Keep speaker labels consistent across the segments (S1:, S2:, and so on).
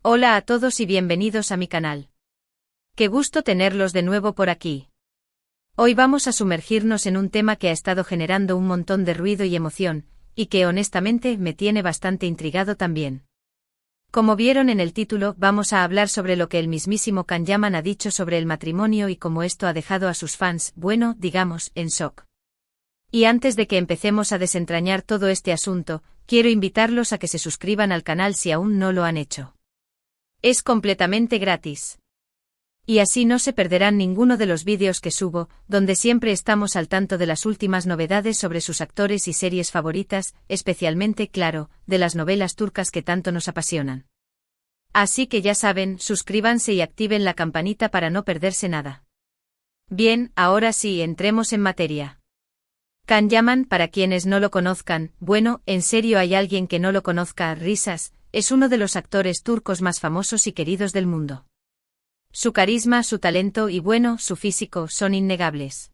S1: Hola a todos y bienvenidos a mi canal. Qué gusto tenerlos de nuevo por aquí. Hoy vamos a sumergirnos en un tema que ha estado generando un montón de ruido y emoción, y que honestamente me tiene bastante intrigado también. Como vieron en el título, vamos a hablar sobre lo que el mismísimo Can Yaman ha dicho sobre el matrimonio y cómo esto ha dejado a sus fans, bueno, digamos, en shock. Y antes de que empecemos a desentrañar todo este asunto, quiero invitarlos a que se suscriban al canal si aún no lo han hecho. Es completamente gratis. Y así no se perderán ninguno de los vídeos que subo, donde siempre estamos al tanto de las últimas novedades sobre sus actores y series favoritas, especialmente, claro, de las novelas turcas que tanto nos apasionan. Así que ya saben, suscríbanse y activen la campanita para no perderse nada. Bien, ahora sí, entremos en materia. Can Yaman, para quienes no lo conozcan, bueno, en serio hay alguien que no lo conozca, risas, es uno de los actores turcos más famosos y queridos del mundo. Su carisma, su talento y bueno, su físico son innegables.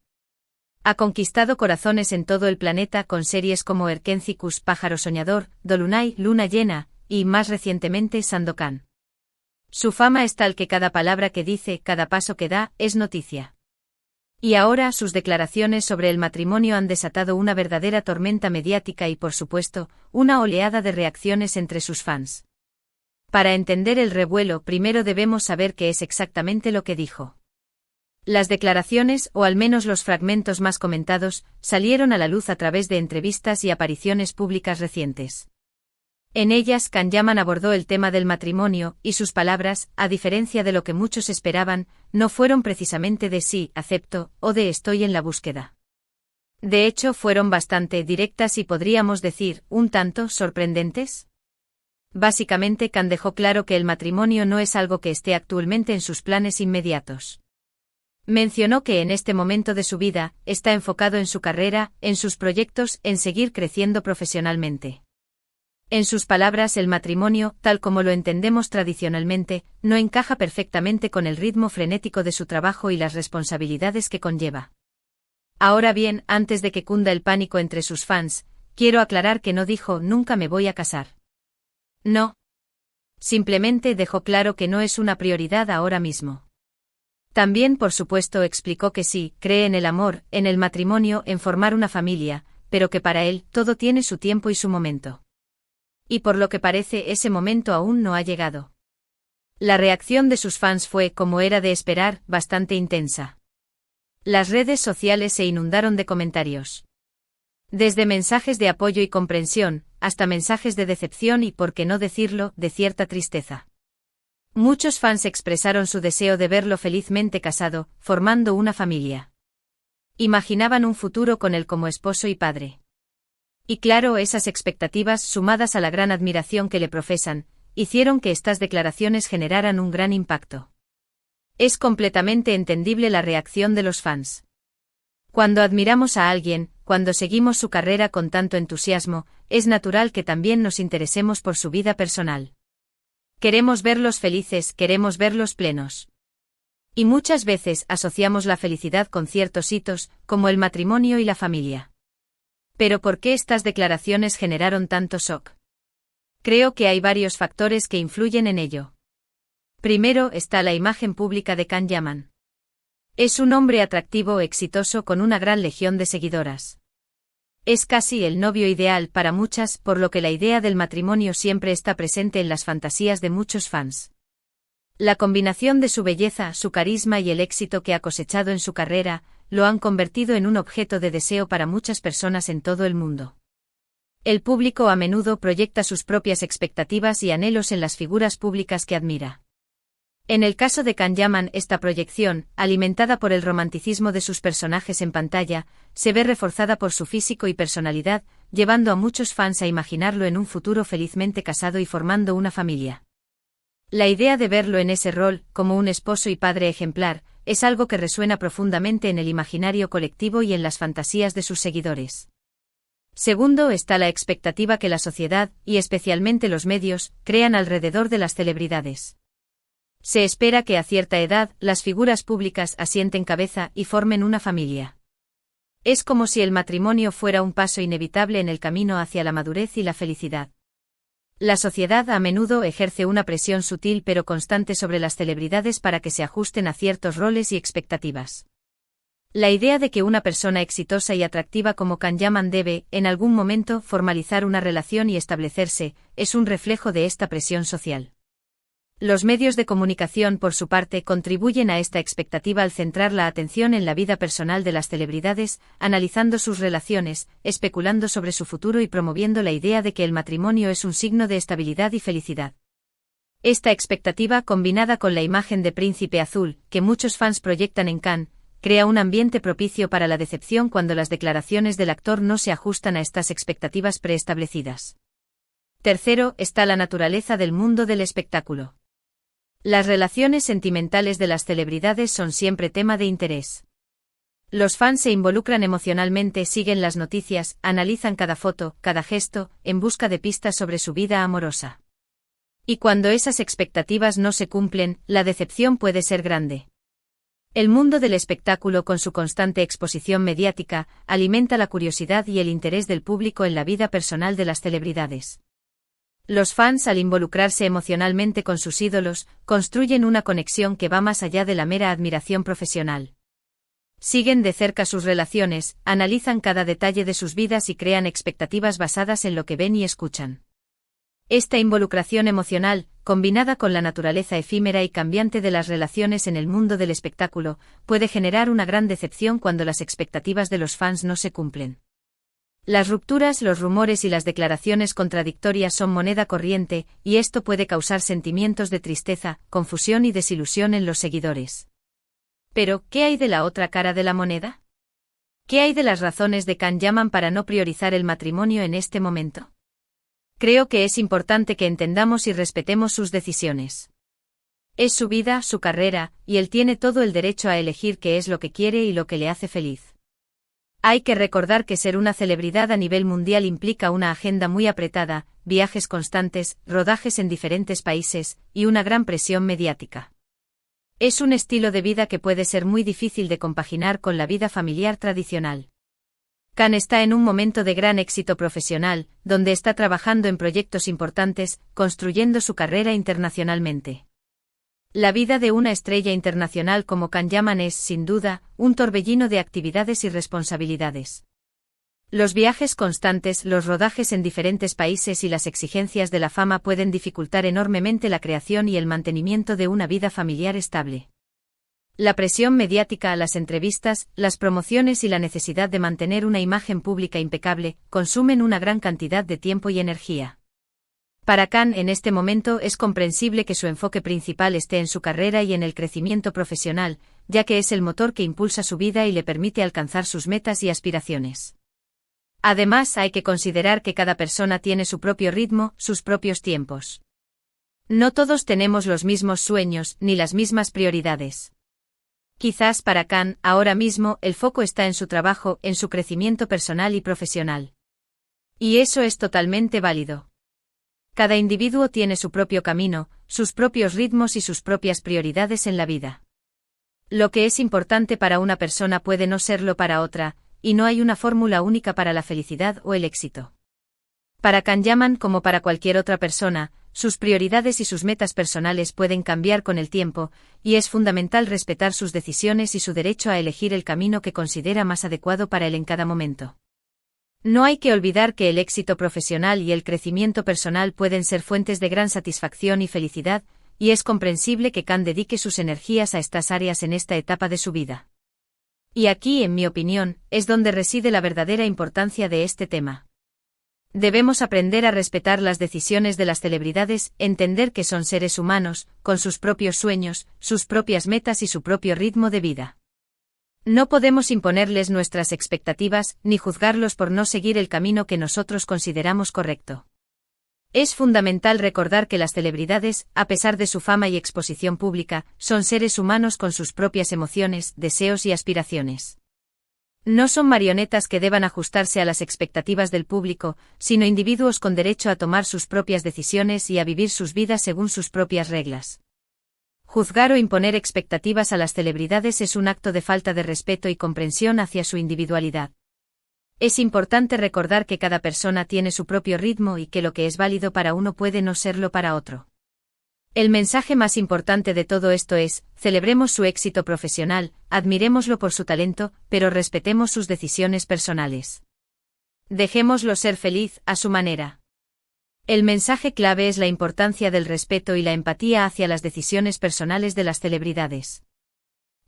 S1: Ha conquistado corazones en todo el planeta con series como Erkencikus, Pájaro Soñador, Dolunay, Luna Llena, y más recientemente Sandokan. Su fama es tal que cada palabra que dice, cada paso que da, es noticia. Y ahora sus declaraciones sobre el matrimonio han desatado una verdadera tormenta mediática y por supuesto, una oleada de reacciones entre sus fans. Para entender el revuelo, primero debemos saber qué es exactamente lo que dijo. Las declaraciones, o al menos los fragmentos más comentados, salieron a la luz a través de entrevistas y apariciones públicas recientes. En ellas, Can Yaman abordó el tema del matrimonio, y sus palabras, a diferencia de lo que muchos esperaban, no fueron precisamente de sí, acepto, o de estoy en la búsqueda. De hecho, fueron bastante directas y podríamos decir, un tanto sorprendentes. Básicamente, Can dejó claro que el matrimonio no es algo que esté actualmente en sus planes inmediatos. Mencionó que en este momento de su vida, está enfocado en su carrera, en sus proyectos, en seguir creciendo profesionalmente. En sus palabras, el matrimonio, tal como lo entendemos tradicionalmente, no encaja perfectamente con el ritmo frenético de su trabajo y las responsabilidades que conlleva. Ahora bien, antes de que cunda el pánico entre sus fans, quiero aclarar que no dijo nunca me voy a casar. No. Simplemente dejó claro que no es una prioridad ahora mismo. También, por supuesto, explicó que sí, cree en el amor, en el matrimonio, en formar una familia, pero que para él, todo tiene su tiempo y su momento. Y por lo que parece, ese momento aún no ha llegado. La reacción de sus fans fue, como era de esperar, bastante intensa. Las redes sociales se inundaron de comentarios. Desde mensajes de apoyo y comprensión, hasta mensajes de decepción y, por qué no decirlo, de cierta tristeza. Muchos fans expresaron su deseo de verlo felizmente casado, formando una familia. Imaginaban un futuro con él como esposo y padre. Y claro, esas expectativas, sumadas a la gran admiración que le profesan, hicieron que estas declaraciones generaran un gran impacto. Es completamente entendible la reacción de los fans. Cuando admiramos a alguien, cuando seguimos su carrera con tanto entusiasmo, es natural que también nos interesemos por su vida personal. Queremos verlos felices, queremos verlos plenos. Y muchas veces asociamos la felicidad con ciertos hitos, como el matrimonio y la familia. Pero ¿por qué estas declaraciones generaron tanto shock? Creo que hay varios factores que influyen en ello. Primero está la imagen pública de Can Yaman. Es un hombre atractivo, exitoso con una gran legión de seguidoras. Es casi el novio ideal para muchas, por lo que la idea del matrimonio siempre está presente en las fantasías de muchos fans. La combinación de su belleza, su carisma y el éxito que ha cosechado en su carrera, lo han convertido en un objeto de deseo para muchas personas en todo el mundo. El público a menudo proyecta sus propias expectativas y anhelos en las figuras públicas que admira. En el caso de Can Yaman, esta proyección, alimentada por el romanticismo de sus personajes en pantalla, se ve reforzada por su físico y personalidad, llevando a muchos fans a imaginarlo en un futuro felizmente casado y formando una familia. La idea de verlo en ese rol, como un esposo y padre ejemplar, es algo que resuena profundamente en el imaginario colectivo y en las fantasías de sus seguidores. Segundo está la expectativa que la sociedad, y especialmente los medios, crean alrededor de las celebridades. Se espera que a cierta edad, las figuras públicas asienten cabeza y formen una familia. Es como si el matrimonio fuera un paso inevitable en el camino hacia la madurez y la felicidad. La sociedad a menudo ejerce una presión sutil pero constante sobre las celebridades para que se ajusten a ciertos roles y expectativas. La idea de que una persona exitosa y atractiva como Can Yaman debe, en algún momento, formalizar una relación y establecerse, es un reflejo de esta presión social. Los medios de comunicación, por su parte, contribuyen a esta expectativa al centrar la atención en la vida personal de las celebridades, analizando sus relaciones, especulando sobre su futuro y promoviendo la idea de que el matrimonio es un signo de estabilidad y felicidad. Esta expectativa, combinada con la imagen de príncipe azul, que muchos fans proyectan en Can, crea un ambiente propicio para la decepción cuando las declaraciones del actor no se ajustan a estas expectativas preestablecidas. Tercero, está la naturaleza del mundo del espectáculo. Las relaciones sentimentales de las celebridades son siempre tema de interés. Los fans se involucran emocionalmente, siguen las noticias, analizan cada foto, cada gesto, en busca de pistas sobre su vida amorosa. Y cuando esas expectativas no se cumplen, la decepción puede ser grande. El mundo del espectáculo, con su constante exposición mediática, alimenta la curiosidad y el interés del público en la vida personal de las celebridades. Los fans, al involucrarse emocionalmente con sus ídolos, construyen una conexión que va más allá de la mera admiración profesional. Siguen de cerca sus relaciones, analizan cada detalle de sus vidas y crean expectativas basadas en lo que ven y escuchan. Esta involucración emocional, combinada con la naturaleza efímera y cambiante de las relaciones en el mundo del espectáculo, puede generar una gran decepción cuando las expectativas de los fans no se cumplen. Las rupturas, los rumores y las declaraciones contradictorias son moneda corriente, y esto puede causar sentimientos de tristeza, confusión y desilusión en los seguidores. Pero, ¿qué hay de la otra cara de la moneda? ¿Qué hay de las razones de Can Yaman para no priorizar el matrimonio en este momento? Creo que es importante que entendamos y respetemos sus decisiones. Es su vida, su carrera, y él tiene todo el derecho a elegir qué es lo que quiere y lo que le hace feliz. Hay que recordar que ser una celebridad a nivel mundial implica una agenda muy apretada, viajes constantes, rodajes en diferentes países, y una gran presión mediática. Es un estilo de vida que puede ser muy difícil de compaginar con la vida familiar tradicional. Can está en un momento de gran éxito profesional, donde está trabajando en proyectos importantes, construyendo su carrera internacionalmente. La vida de una estrella internacional como Can Yaman es, sin duda, un torbellino de actividades y responsabilidades. Los viajes constantes, los rodajes en diferentes países y las exigencias de la fama pueden dificultar enormemente la creación y el mantenimiento de una vida familiar estable. La presión mediática, las entrevistas, las promociones y la necesidad de mantener una imagen pública impecable, consumen una gran cantidad de tiempo y energía. Para Can, en este momento, es comprensible que su enfoque principal esté en su carrera y en el crecimiento profesional, ya que es el motor que impulsa su vida y le permite alcanzar sus metas y aspiraciones. Además, hay que considerar que cada persona tiene su propio ritmo, sus propios tiempos. No todos tenemos los mismos sueños, ni las mismas prioridades. Quizás para Can, ahora mismo, el foco está en su trabajo, en su crecimiento personal y profesional. Y eso es totalmente válido. Cada individuo tiene su propio camino, sus propios ritmos y sus propias prioridades en la vida. Lo que es importante para una persona puede no serlo para otra, y no hay una fórmula única para la felicidad o el éxito. Para Can Yaman, como para cualquier otra persona, sus prioridades y sus metas personales pueden cambiar con el tiempo, y es fundamental respetar sus decisiones y su derecho a elegir el camino que considera más adecuado para él en cada momento. No hay que olvidar que el éxito profesional y el crecimiento personal pueden ser fuentes de gran satisfacción y felicidad, y es comprensible que Can dedique sus energías a estas áreas en esta etapa de su vida. Y aquí, en mi opinión, es donde reside la verdadera importancia de este tema. Debemos aprender a respetar las decisiones de las celebridades, entender que son seres humanos, con sus propios sueños, sus propias metas y su propio ritmo de vida. No podemos imponerles nuestras expectativas, ni juzgarlos por no seguir el camino que nosotros consideramos correcto. Es fundamental recordar que las celebridades, a pesar de su fama y exposición pública, son seres humanos con sus propias emociones, deseos y aspiraciones. No son marionetas que deban ajustarse a las expectativas del público, sino individuos con derecho a tomar sus propias decisiones y a vivir sus vidas según sus propias reglas. Juzgar o imponer expectativas a las celebridades es un acto de falta de respeto y comprensión hacia su individualidad. Es importante recordar que cada persona tiene su propio ritmo y que lo que es válido para uno puede no serlo para otro. El mensaje más importante de todo esto es: celebremos su éxito profesional, admirémoslo por su talento, pero respetemos sus decisiones personales. Dejémoslo ser feliz, a su manera. El mensaje clave es la importancia del respeto y la empatía hacia las decisiones personales de las celebridades.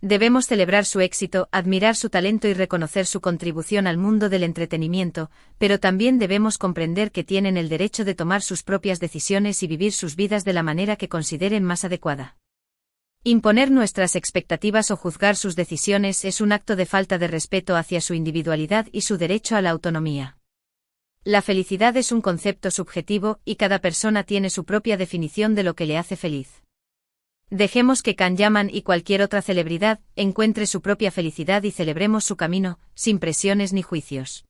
S1: Debemos celebrar su éxito, admirar su talento y reconocer su contribución al mundo del entretenimiento, pero también debemos comprender que tienen el derecho de tomar sus propias decisiones y vivir sus vidas de la manera que consideren más adecuada. Imponer nuestras expectativas o juzgar sus decisiones es un acto de falta de respeto hacia su individualidad y su derecho a la autonomía. La felicidad es un concepto subjetivo y cada persona tiene su propia definición de lo que le hace feliz. Dejemos que Can Yaman y cualquier otra celebridad encuentre su propia felicidad y celebremos su camino, sin presiones ni juicios.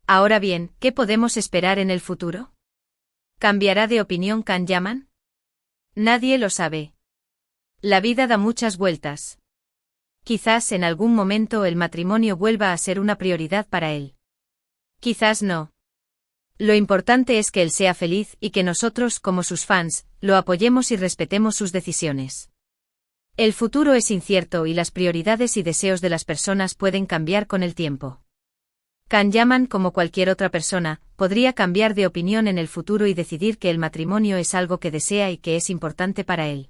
S1: Ahora bien, ¿qué podemos esperar en el futuro? ¿Cambiará de opinión Can Yaman? Nadie lo sabe. La vida da muchas vueltas. Quizás en algún momento el matrimonio vuelva a ser una prioridad para él. Quizás no. Lo importante es que él sea feliz y que nosotros, como sus fans, lo apoyemos y respetemos sus decisiones. El futuro es incierto y las prioridades y deseos de las personas pueden cambiar con el tiempo. Can Yaman, como cualquier otra persona, podría cambiar de opinión en el futuro y decidir que el matrimonio es algo que desea y que es importante para él.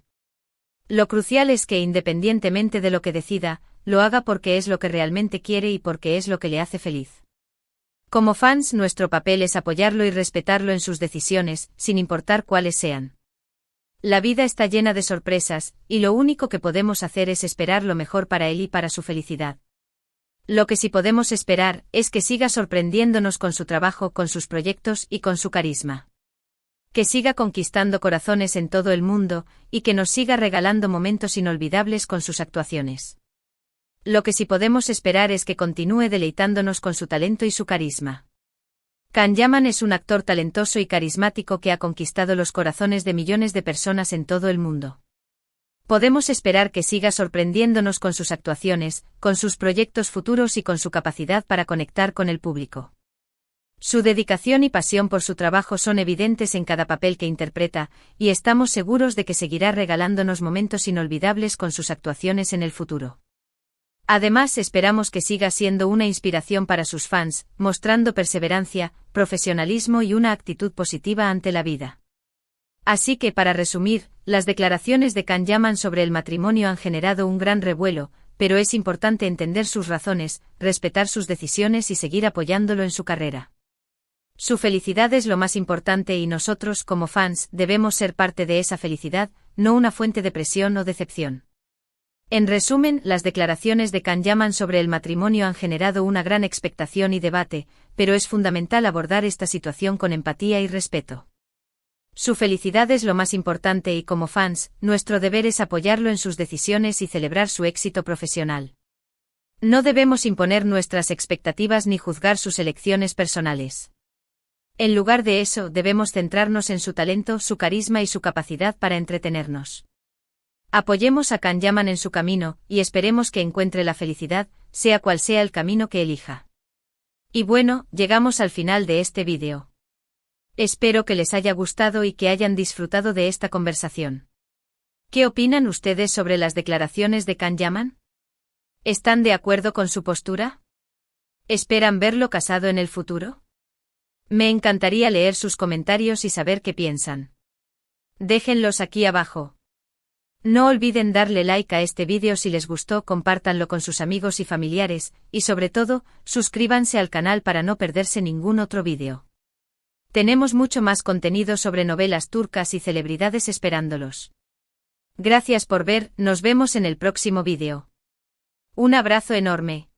S1: Lo crucial es que, independientemente de lo que decida, lo haga porque es lo que realmente quiere y porque es lo que le hace feliz. Como fans, nuestro papel es apoyarlo y respetarlo en sus decisiones, sin importar cuáles sean. La vida está llena de sorpresas, y lo único que podemos hacer es esperar lo mejor para él y para su felicidad. Lo que sí podemos esperar es que siga sorprendiéndonos con su trabajo, con sus proyectos y con su carisma. Que siga conquistando corazones en todo el mundo, y que nos siga regalando momentos inolvidables con sus actuaciones. Lo que sí podemos esperar es que continúe deleitándonos con su talento y su carisma. Can Yaman es un actor talentoso y carismático que ha conquistado los corazones de millones de personas en todo el mundo. Podemos esperar que siga sorprendiéndonos con sus actuaciones, con sus proyectos futuros y con su capacidad para conectar con el público. Su dedicación y pasión por su trabajo son evidentes en cada papel que interpreta, y estamos seguros de que seguirá regalándonos momentos inolvidables con sus actuaciones en el futuro. Además, esperamos que siga siendo una inspiración para sus fans, mostrando perseverancia, profesionalismo y una actitud positiva ante la vida. Así que, para resumir, las declaraciones de Can Yaman sobre el matrimonio han generado un gran revuelo, pero es importante entender sus razones, respetar sus decisiones y seguir apoyándolo en su carrera. Su felicidad es lo más importante y nosotros, como fans, debemos ser parte de esa felicidad, no una fuente de presión o decepción. En resumen, las declaraciones de Can Yaman sobre el matrimonio han generado una gran expectación y debate, pero es fundamental abordar esta situación con empatía y respeto. Su felicidad es lo más importante y como fans, nuestro deber es apoyarlo en sus decisiones y celebrar su éxito profesional. No debemos imponer nuestras expectativas ni juzgar sus elecciones personales. En lugar de eso, debemos centrarnos en su talento, su carisma y su capacidad para entretenernos. Apoyemos a Can Yaman en su camino, y esperemos que encuentre la felicidad, sea cual sea el camino que elija. Y bueno, llegamos al final de este vídeo. Espero que les haya gustado y que hayan disfrutado de esta conversación. ¿Qué opinan ustedes sobre las declaraciones de Can Yaman? ¿Están de acuerdo con su postura? ¿Esperan verlo casado en el futuro? Me encantaría leer sus comentarios y saber qué piensan. Déjenlos aquí abajo. No olviden darle like a este vídeo si les gustó, compártanlo con sus amigos y familiares, y sobre todo, suscríbanse al canal para no perderse ningún otro vídeo. Tenemos mucho más contenido sobre novelas turcas y celebridades esperándolos. Gracias por ver, nos vemos en el próximo vídeo. Un abrazo enorme.